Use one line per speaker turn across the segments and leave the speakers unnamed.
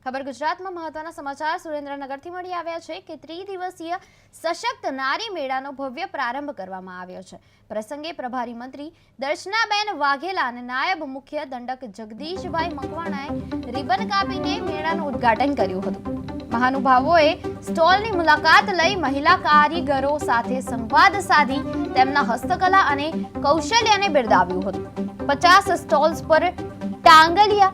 ખબર ગુજરાતમાં મહત્વના સમાચાર સુરેન્દ્રનગરથી મળી આવ્યા છે કે ત્રિદિવસીય સશક્ત નારી મેળાનો ભવ્ય પ્રારંભ કરવામાં આવ્યો છે। પ્રસંગે પ્રભારી મંત્રી દર્શનાબેન વાઘેલા અને નાયબ મુખ્ય દંડક જગદીશભાઈ મકવાણાએ રિબન કાપીને મેળાનું ઉદ્ઘાટન કર્યું હતું। મહાનુભાવોએ સ્ટોલની મુલાકાત લઈ મહિલા કારીગરો સાથે સંવાદ સાધી તેમના હસ્તકલા અને કૌશલ્યને બિરદાવ્યું હતું। 50 સ્ટોલ્સ પર ટાંગલિયા,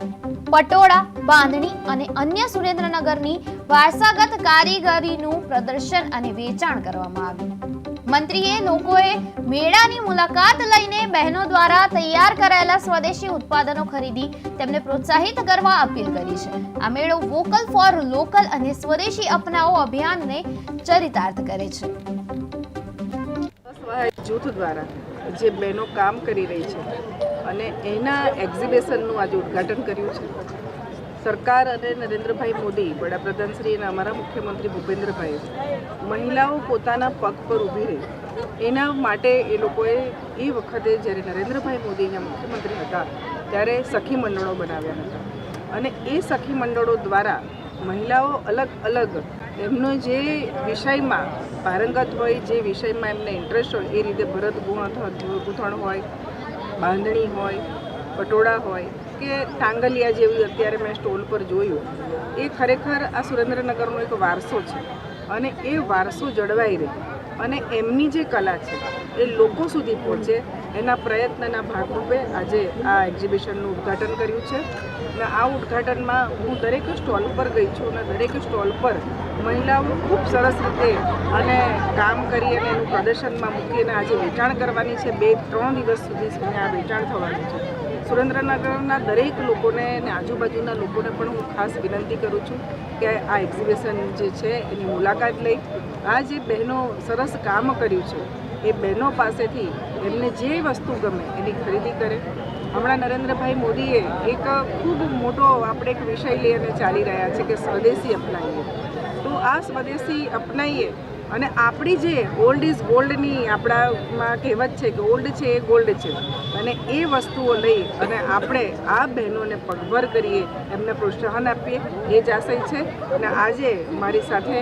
પટોળા, બાંધણી અને અન્ય સુરેન્દ્રનગરની વારસાગત કારીગરીનું પ્રદર્શન અને વેચાણ કરવામાં આવ્યું। મંત્રીએ લોકોએ મેળાની મુલાકાત લઈને બહેનો દ્વારા તૈયાર કરાયેલા સ્વદેશી ઉત્પાદનો ખરીદી તેમને પ્રોત્સાહિત કરવા અપીલ કરી છે। આ મેળો વોકલ ફોર લોકલ અને સ્વદેશી અપનાવો અભિયાનને ચરિતાર્થ કરે છે।
જૂથ દ્વારા જે બહેનો કામ કરી રહી છે અને એના એક્ઝિબિશનનું આજે ઉદ્ઘાટન કર્યું છે। સરકાર અને નરેન્દ્રભાઈ મોદી, વડાપ્રધાન શ્રી અને અમારા મુખ્યમંત્રી ભૂપેન્દ્રભાઈ મહિલાઓ પોતાના પગ પર ઊભી રહે એના માટે એ લોકોએ એ વખતે જ્યારે નરેન્દ્રભાઈ મોદી અહીંયા મુખ્યમંત્રી હતા ત્યારે સખી મંડળો બનાવ્યા હતા અને એ સખી મંડળો દ્વારા મહિલાઓ અલગ અલગ એમનો જે વિષયમાં પારંગત હોય, જે વિષયમાં એમને ઇન્ટરેસ્ટ હોય એ રીતે ભરત ગૂંથણ હોય, બાંધણી હોય, પટોળા હોય કે ટાંગલિયા જેવી અત્યારે મેં સ્ટોલ પર જોયું, એ ખરેખર આ સુરેન્દ્રનગરનો એક વારસો છે અને એ વારસો જળવાઈ રહે અને એમની જે કલા છે એ લોકો સુધી પહોંચે એના પ્રયત્નના ભાગરૂપે આજે આ એક્ઝિબિશનનું ઉદ્ઘાટન કર્યું છે। અને આ ઉદ્ઘાટનમાં હું દરેક સ્ટોલ પર ગઈ છું અને દરેક સ્ટોલ પર મહિલાઓ ખૂબ સરસ રીતે અને કામ કરી અને એનું પ્રદર્શનમાં મૂકીને આજે વેચાણ કરવાની છે। 2-3 દિવસ સુધી આ વેચાણ થવાનું છે। સુરેન્દ્રનગરના દરેક લોકોને અને આજુબાજુના લોકોને પણ હું ખાસ વિનંતી કરું છું કે આ એક્ઝિબિશન જે છે એની મુલાકાત લઈ આ જે બહેનો સરસ કામ કર્યું છે એ બહેનો પાસેથી એમને જે વસ્તુ ગમે એની ખરીદી કરે। હમણાં નરેન્દ્રભાઈ મોદીએ એક ખૂબ મોટો આપણે એક વિષય લઈને ચાલી રહ્યા છે કે સ્વદેશી અપનાવીએ, તો આ સ્વદેશી અપનાવીએ અને આપણી જે ઓલ્ડ ઇઝ ગોલ્ડની આપણામાં કહેવત છે કે ઓલ્ડ છે એ ગોલ્ડ છે અને એ વસ્તુઓ લઈ અને આપણે આ બહેનોને પગભર કરીએ, એમને પ્રોત્સાહન આપીએ એ જ આશય છે। અને આજે મારી સાથે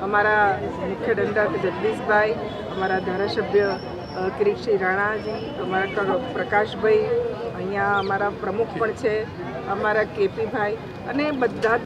અમારા મુખ્ય દંડક જગદીશભાઈ, અમારા ધારાસભ્ય કિરીટસિંહ રાણાજી, અમારા પ્રકાશભાઈ, અહીંયા અમારા પ્રમુખ પણ છે, અમારા કેપીભાઈ અને બધા